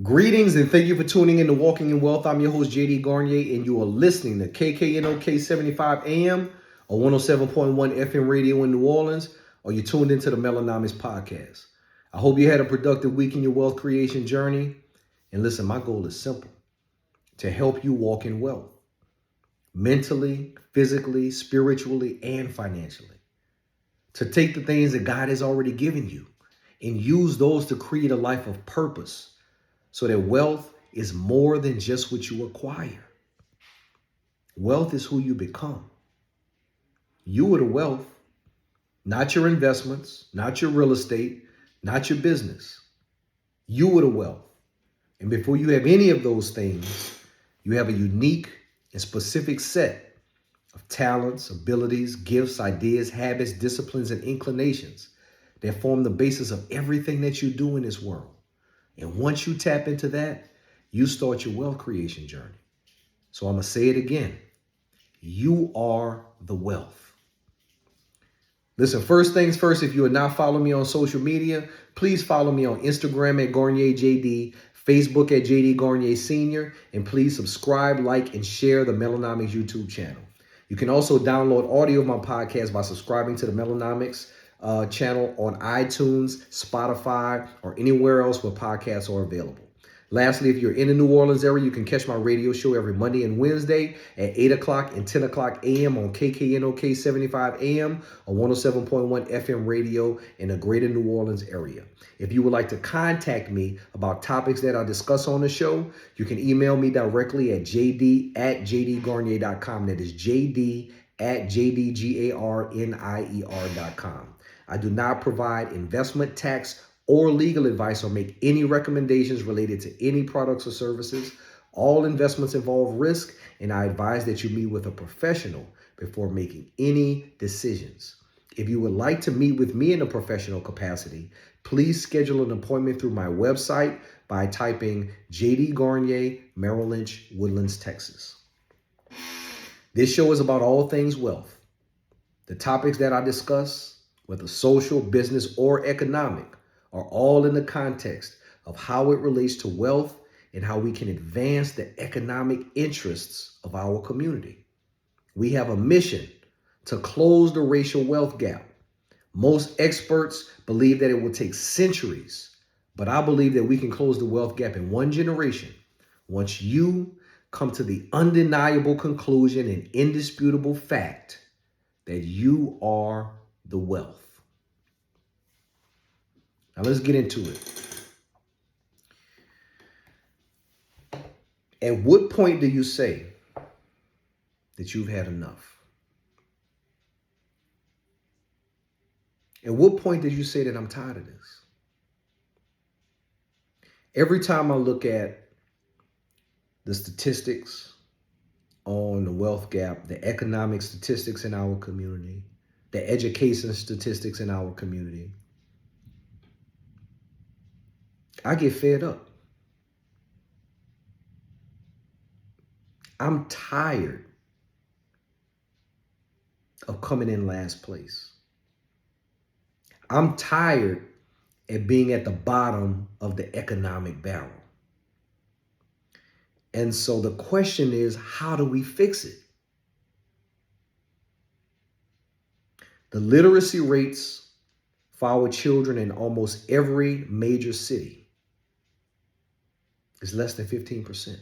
Greetings and thank you for tuning in to Walking in Wealth. I'm your host, JD Garnier, and you are listening to KKNOK 75 AM or 107.1 FM radio in New Orleans, or you're tuned into the Melanomics podcast. I hope you had a productive week in your wealth creation journey. And listen, my goal is simple: to help you walk in wealth, mentally, physically, spiritually, and financially. To take the things that God has already given you and use those to create a life of purpose, so that wealth is more than just what you acquire. Wealth is who you become. You are the wealth, not your investments, not your real estate, not your business. You are the wealth. And before you have any of those things, you have a unique and specific set of talents, abilities, gifts, ideas, habits, disciplines, and inclinations that form the basis of everything that you do in this world. And once you tap into that, you start your wealth creation journey. So I'm going to say it again. You are the wealth. Listen, first things first, if you are not following me on social media, please follow me on Instagram at GarnierJD, Facebook at JD Garnier Sr., and please subscribe, like, and share the Melanomics YouTube channel. You can also download audio of my podcast by subscribing to the Melanomics channel on iTunes, Spotify, or anywhere else where podcasts are available. Lastly, if you're in the New Orleans area, you can catch my radio show every Monday and Wednesday at 8 o'clock and 10 o'clock a.m. on KKNOK 75 AM or 107.1 FM radio in the greater New Orleans area. If you would like to contact me about topics that I discuss on the show, you can email me directly at jd@jdgarnier.com. That is jd@jdgarnier.com. I do not provide investment, tax, or legal advice or make any recommendations related to any products or services. All investments involve risk, and I advise that you meet with a professional before making any decisions. If you would like to meet with me in a professional capacity, please schedule an appointment through my website by typing JD Garnier, Merrill Lynch, Woodlands, Texas. This show is about all things wealth. The topics that I discuss, whether social, business, or economic, are all in the context of how it relates to wealth and how we can advance the economic interests of our community. We have a mission to close the racial wealth gap. Most experts believe that it will take centuries, but I believe that we can close the wealth gap in one generation once you come to the undeniable conclusion and indisputable fact that you are the wealth. Now let's get into it. At what point do you say that you've had enough? At what point did you say that I'm tired of this? Every time I look at the statistics on the wealth gap, the economic statistics in our community, the education statistics in our community, I get fed up. I'm tired of coming in last place. I'm tired of being at the bottom of the economic barrel. And so the question is, how do we fix it? The literacy rates for our children in almost every major city is less than 15%.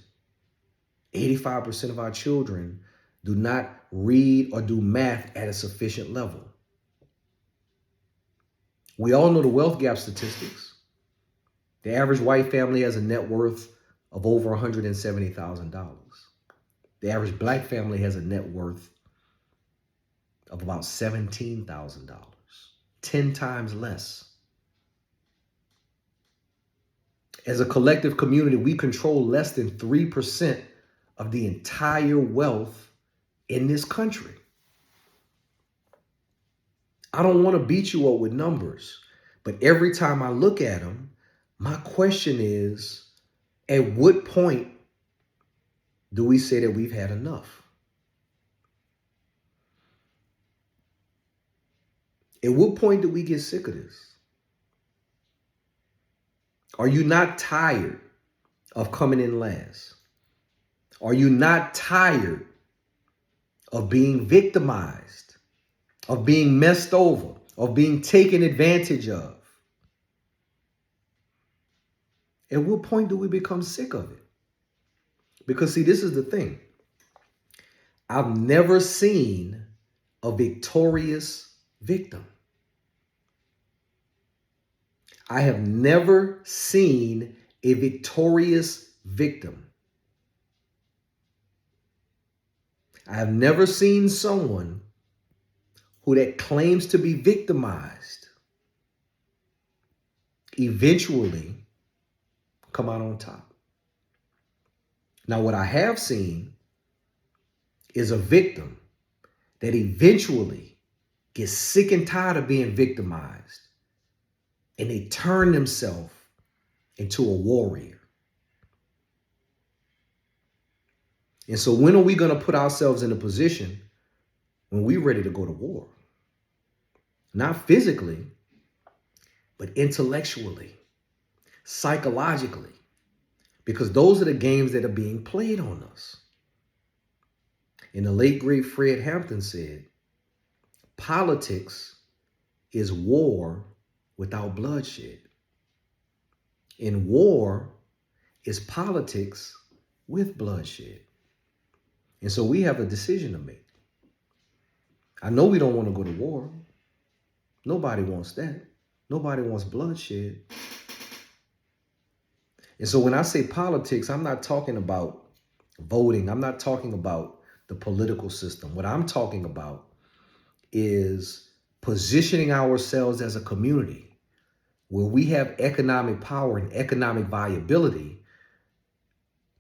85% of our children do not read or do math at a sufficient level. We all know the wealth gap statistics. The average white family has a net worth of over $170,000. The average black family has a net worth of about $17,000, 10 times less. As a collective community, we control less than 3% of the entire wealth in this country. I don't want to beat you up with numbers, but every time I look at them, my question is, at what point do we say that we've had enough? At what point do we get sick of this? Are you not tired of coming in last? Are you not tired of being victimized, of being messed over, of being taken advantage of? At what point do we become sick of it? Because see, this is the thing. I've never seen a victorious victim. I have never seen a victorious victim. I have never seen someone who that claims to be victimized eventually come out on top. Now, what I have seen is a victim that eventually gets sick and tired of being victimized, and they turn themselves into a warrior. And so when are we going to put ourselves in a position when we're ready to go to war? Not physically, but intellectually, psychologically, because those are the games that are being played on us. And the late, great Fred Hampton said, politics is war without bloodshed. And war is politics with bloodshed. And so we have a decision to make. I know we don't want to go to war. Nobody wants that. Nobody wants bloodshed. And so when I say politics, I'm not talking about voting. I'm not talking about the political system. What I'm talking about is positioning ourselves as a community where we have economic power and economic viability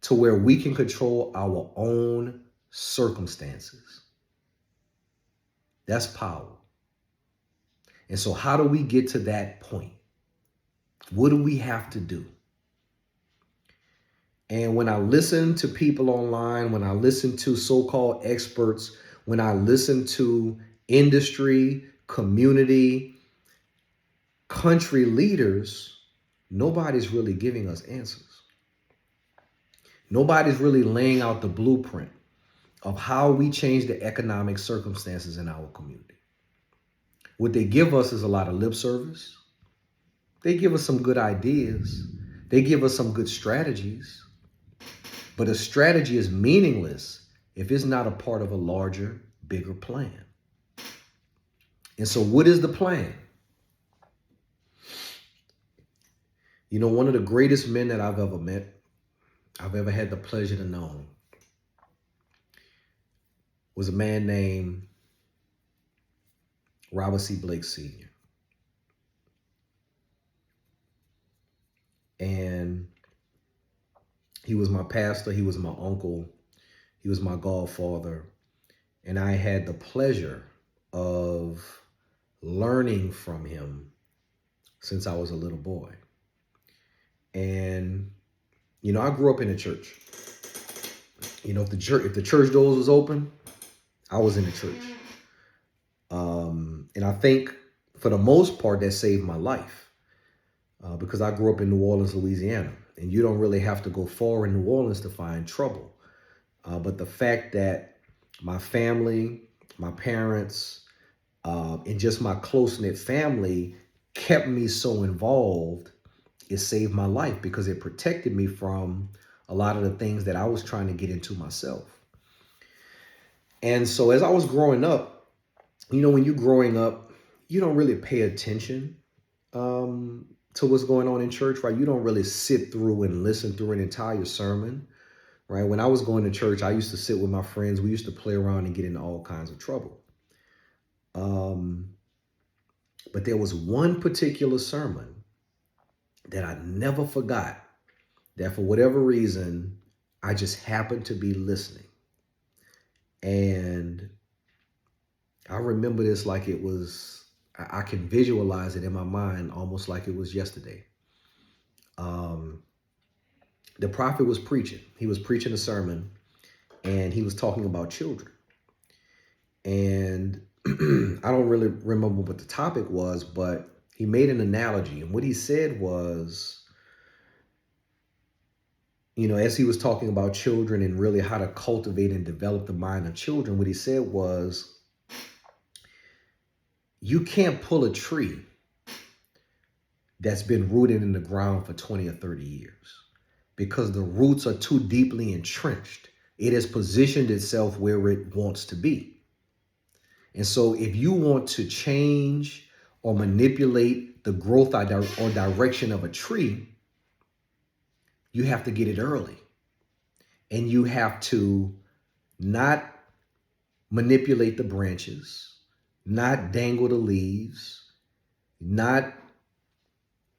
to where we can control our own circumstances. That's power. And so how do we get to that point? What do we have to do? And when I listen to people online, when I listen to so-called experts, when I listen to industry, community, country leaders, nobody's really giving us answers. Nobody's really laying out the blueprint of how we change the economic circumstances in our community. What they give us is a lot of lip service. They give us some good ideas. They give us some good strategies. But a strategy is meaningless if it's not a part of a larger, bigger plan. And so what is the plan? You know, one of the greatest men that I've ever met, I've ever had the pleasure to know, was a man named Robert C. Blake Sr. And he was my pastor, he was my uncle, he was my godfather, and I had the pleasure of learning from him since I was a little boy. And, you know, I grew up in the church. You know, if the church doors was open, I was in the church. And I think for the most part, that saved my life because I grew up in New Orleans, Louisiana. And you don't really have to go far in New Orleans to find trouble. But the fact that my family, my parents, and just my close-knit family kept me so involved, it saved my life because it protected me from a lot of the things that I was trying to get into myself. And so as I was growing up, you know, when you're growing up, you don't really pay attention to what's going on in church, right? You don't really sit through and listen through an entire sermon, right? When I was going to church, I used to sit with my friends. We used to play around and get into all kinds of trouble. But there was one particular sermon that I never forgot, that for whatever reason, I just happened to be listening. And I remember this like it was, I can visualize it in my mind almost like it was yesterday. The prophet was preaching. He was preaching a sermon and he was talking about children. And I don't really remember what the topic was, but he made an analogy. And what he said was, as he was talking about children and really how to cultivate and develop the mind of children, what he said was, you can't pull a tree that's been rooted in the ground for 20 or 30 years because the roots are too deeply entrenched. It has positioned itself where it wants to be. And so if you want to change or manipulate the growth or direction of a tree, you have to get it early. And you have to not manipulate the branches, not dangle the leaves, not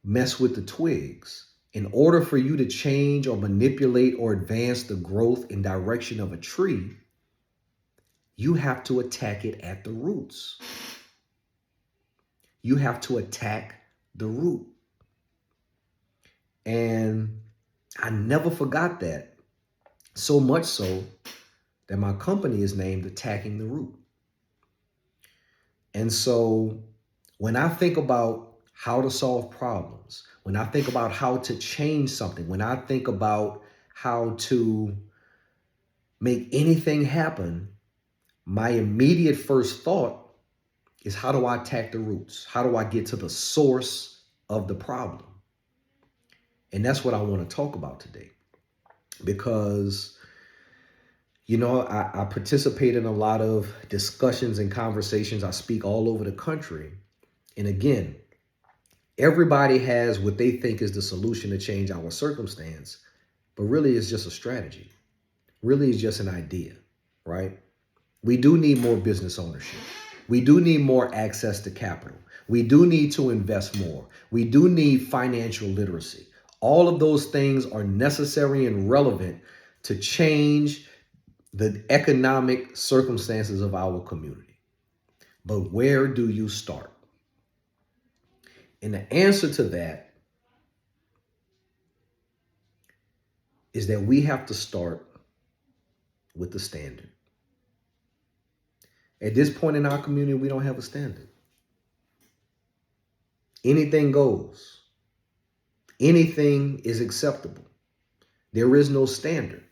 mess with the twigs. In order for you to change or manipulate or advance the growth and direction of a tree, you have to attack it at the roots. You have to attack the root. And I never forgot that. So much so that my company is named Attacking the Root. And so when I think about how to solve problems, when I think about how to change something, when I think about how to make anything happen, my immediate first thought is, how do I attack the roots? How do I get to the source of the problem? And that's what I want to talk about today. Because, I participate in a lot of discussions and conversations. I speak all over the country. And again, everybody has what they think is the solution to change our circumstance, but really it's just a strategy. Really it's just an idea, right? We do need more business ownership. We do need more access to capital. We do need to invest more. We do need financial literacy. All of those things are necessary and relevant to change the economic circumstances of our community. But where do you start? And the answer to that is that we have to start with the standard. At this point in our community, we don't have a standard. Anything goes. Anything is acceptable. There is no standard,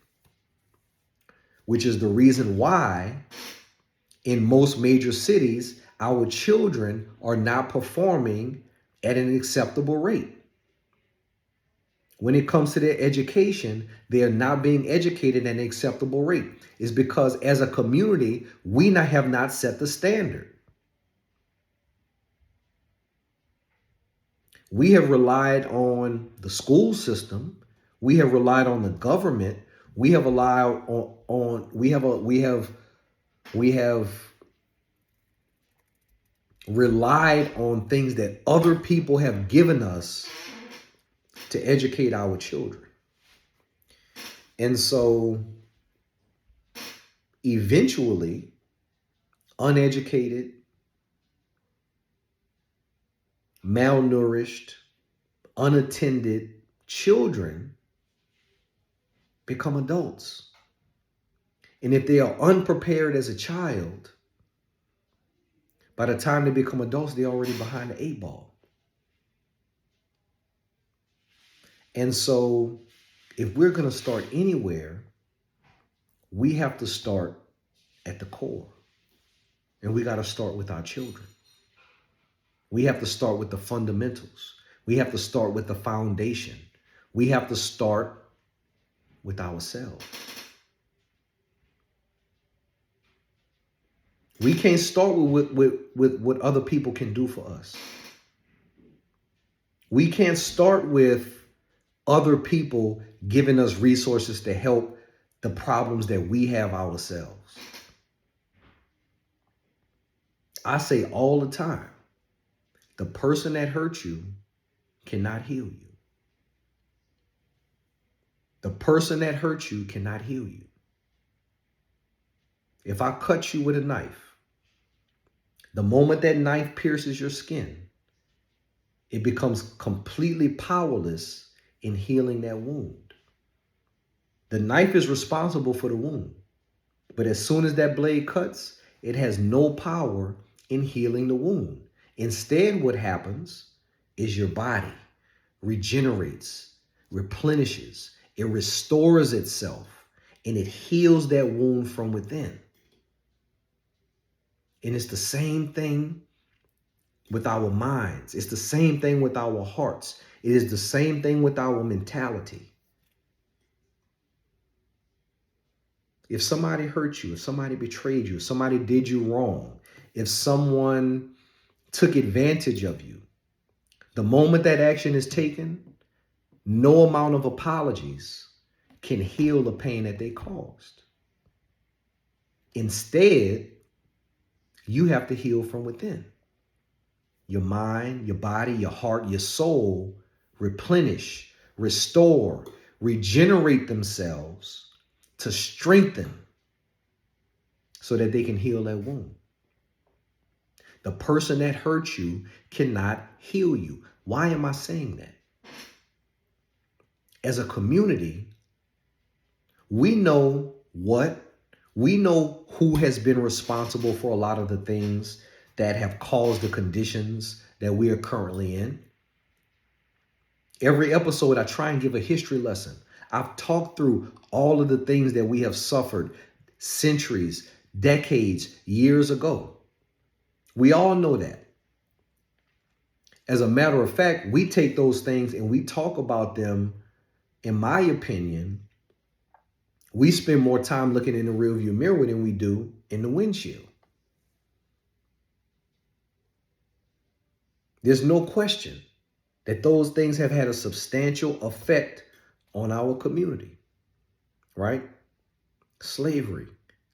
which is the reason why in most major cities, our children are not performing at an acceptable rate. When it comes to their education, they are not being educated at an acceptable rate. It's because as a community, we have not set the standard. We have relied on the school system. We have relied on the government. We have relied relied on things that other people have given us to educate our children. And so eventually, uneducated, malnourished, unattended children become adults. And if they are unprepared as a child, by the time they become adults, they're already behind the 8 ball. And so if we're going to start anywhere, we have to start at the core. And we got to start with our children. We have to start with the fundamentals. We have to start with the foundation. We have to start with ourselves. We can't start with what other people can do for us. We can't start with other people giving us resources to help the problems that we have ourselves. I say all the time, the person that hurt you cannot heal you. The person that hurt you cannot heal you. If I cut you with a knife, the moment that knife pierces your skin, it becomes completely powerless in healing that wound. The knife is responsible for the wound, but as soon as that blade cuts, it has no power in healing the wound. Instead, what happens is your body regenerates, replenishes, It restores itself and it heals that wound from within. And it's the same thing with our minds. It's the same thing with our hearts. It is the same thing with our mentality. If somebody hurt you, if somebody betrayed you, if somebody did you wrong, if someone took advantage of you, the moment that action is taken, no amount of apologies can heal the pain that they caused. Instead, you have to heal from within. Your mind, your body, your heart, your soul replenish, restore, regenerate themselves to strengthen so that they can heal that wound. The person that hurt you cannot heal you. Why am I saying that? As a community, we know who has been responsible for a lot of the things that have caused the conditions that we are currently in. Every episode, I try and give a history lesson. I've talked through all of the things that we have suffered centuries, decades, years ago. We all know that. As a matter of fact, we take those things and we talk about them. In my opinion, we spend more time looking in the rearview mirror than we do in the windshield. There's no question that those things have had a substantial effect on our community, right? Slavery,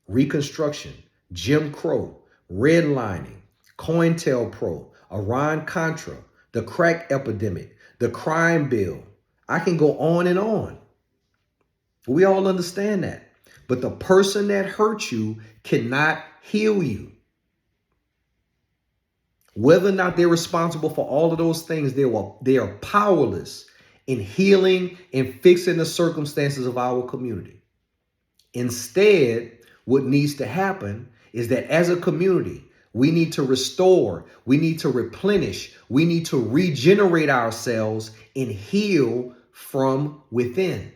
Reconstruction, Jim Crow, redlining, COINTELPRO, Iran-Contra, the crack epidemic, the crime bill. I can go on and on. We all understand that. But the person that hurt you cannot heal you. Whether or not they're responsible for all of those things, they are powerless in healing and fixing the circumstances of our community. Instead, what needs to happen is that as a community, we need to restore, we need to replenish, we need to regenerate ourselves and heal from within.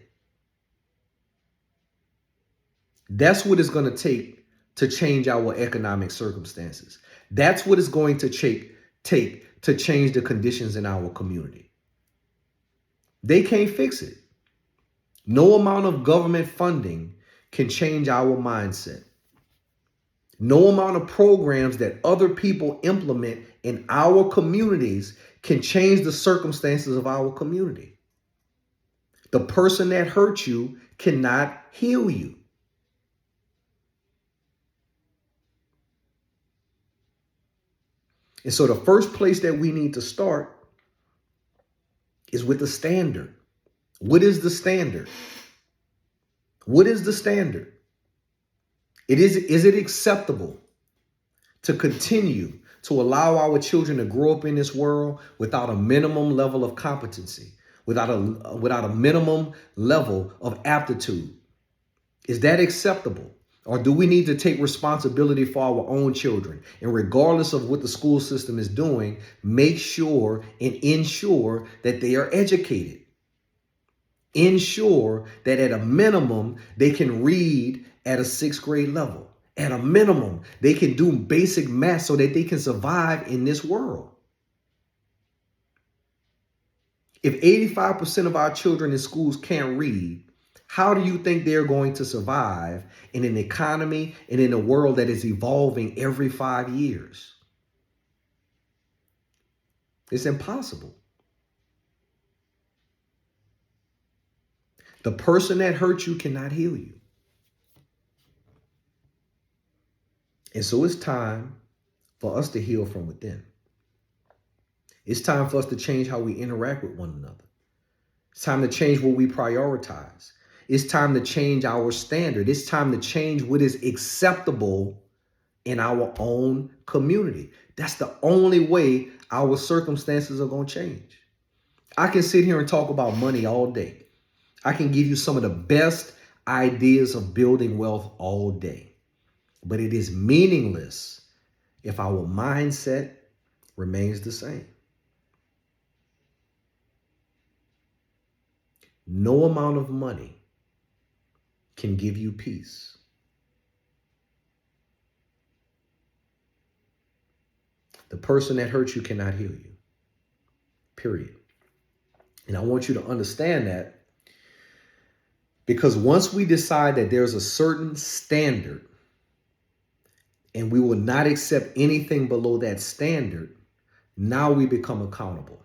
That's what it's going to take to change our economic circumstances. That's what it's going to take to change the conditions in our community. They can't fix it. No amount of government funding can change our mindset. No amount of programs that other people implement in our communities can change the circumstances of our community. The person that hurt you cannot heal you. And so the first place that we need to start is with the standard. What is the standard? What is the standard? Is it acceptable to continue to allow our children to grow up in this world without a minimum level of competency, without a minimum level of aptitude? Is that acceptable? Or do we need to take responsibility for our own children? And regardless of what the school system is doing, make sure and ensure that they are educated. Ensure that at a minimum, they can read at a 6th grade level. At a minimum, they can do basic math so that they can survive in this world. If 85% of our children in schools can't read, how do you think they're going to survive in an economy and in a world that is evolving every 5 years? It's impossible. The person that hurt you cannot heal you. And so it's time for us to heal from within. It's time for us to change how we interact with one another. It's time to change what we prioritize. It's time to change our standard. It's time to change what is acceptable in our own community. That's the only way our circumstances are going to change. I can sit here and talk about money all day. I can give you some of the best ideas of building wealth all day. But it is meaningless if our mindset remains the same. no amount of money can give you peace. The person that hurts you cannot heal you. Period. And I want you to understand that, because once we decide that there's a certain standard and we will not accept anything below that standard, now we become accountable.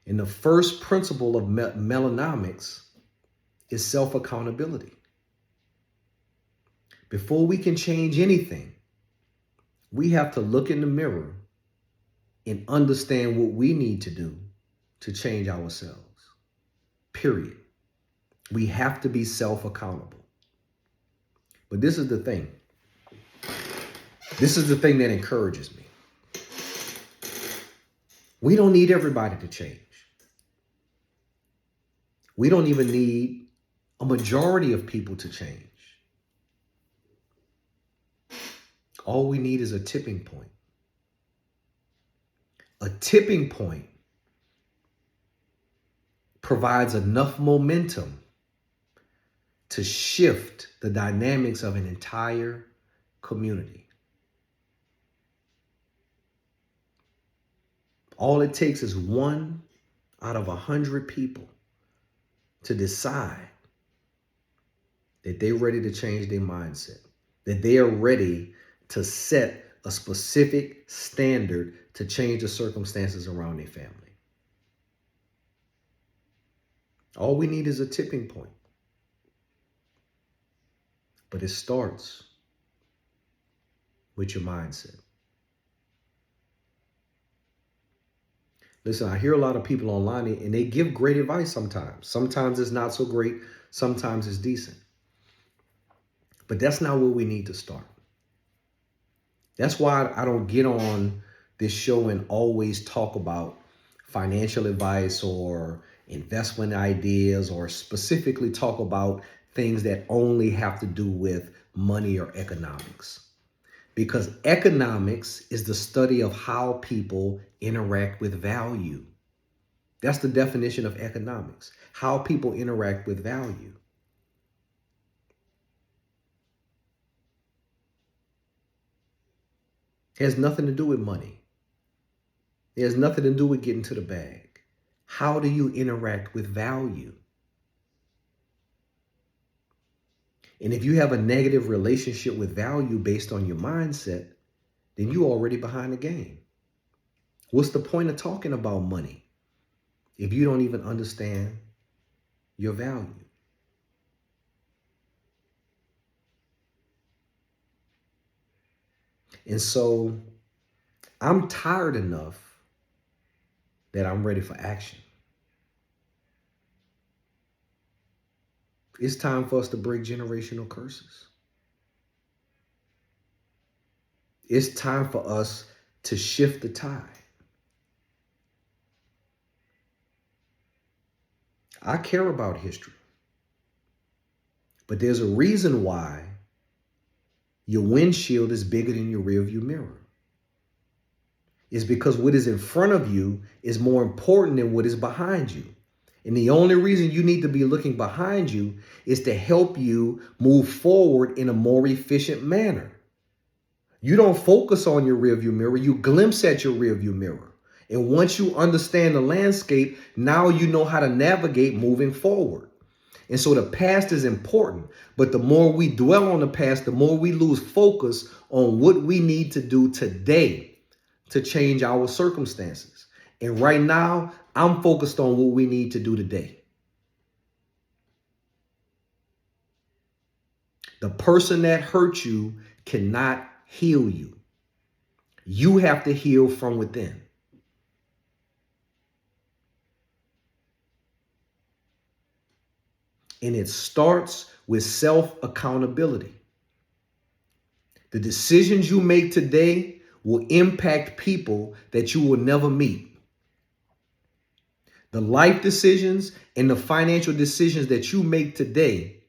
And the first principle of melonomics is self-accountability. Before we can change anything, we have to look in the mirror and understand what we need to do to change ourselves. Period. We have to be self-accountable. But this is the thing. This is the thing that encourages me. We don't need everybody to change. We don't even need a majority of people to change. All we need is a tipping point. A tipping point provides enough momentum to shift the dynamics of an entire community. All it takes is 1 out of 100 people to decide that they're ready to change their mindset, that they are ready to set a specific standard to change the circumstances around their family. All we need is a tipping point. But it starts with your mindset. Listen, I hear a lot of people online and they give great advice sometimes. Sometimes it's not so great. Sometimes it's decent. But that's not where we need to start. That's why I don't get on this show and always talk about financial advice or investment ideas or specifically talk about things that only have to do with money or economics. Because economics is the study of how people interact with value. That's the definition of economics, how people interact with value. It has nothing to do with money. It has nothing to do with getting to the bag. How do you interact with value? And if you have a negative relationship with value based on your mindset, then you're already behind the game. What's the point of talking about money if you don't even understand your value? And so I'm tired enough that I'm ready for action. It's time for us to break generational curses. It's time for us to shift the tide. I care about history, but there's a reason why your windshield is bigger than your rearview mirror. It's because what is in front of you is more important than what is behind you. And the only reason you need to be looking behind you is to help you move forward in a more efficient manner. You don't focus on your rearview mirror, you glimpse at your rearview mirror. And once you understand the landscape, now you know how to navigate moving forward. And so the past is important, but the more we dwell on the past, the more we lose focus on what we need to do today to change our circumstances. And right now, I'm focused on what we need to do today. The person that hurt you cannot heal you. You have to heal from within. And it starts with self-accountability. The decisions you make today will impact people that you will never meet. The life decisions and the financial decisions that you make today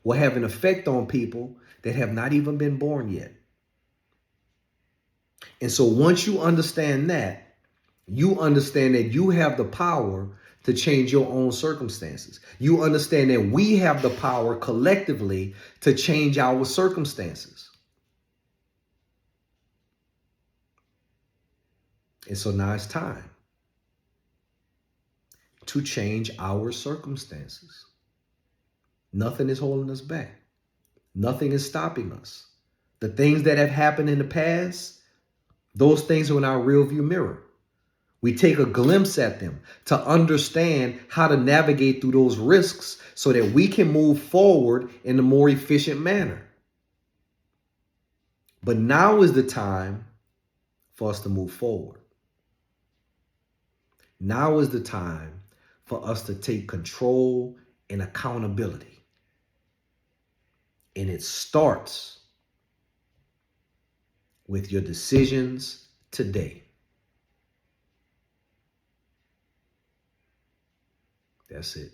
will have an effect on people that have not even been born yet. And so once you understand that, you understand that you have the power to change your own circumstances. You understand that we have the power collectively to change our circumstances. And so now it's time to change our circumstances. Nothing is holding us back. Nothing is stopping us. The things that have happened in the past, those things are in our rearview mirror. We take a glimpse at them to understand how to navigate through those risks so that we can move forward in a more efficient manner. But now is the time for us to move forward. Now is the time for us to take control and accountability. And it starts with your decisions today. That's it.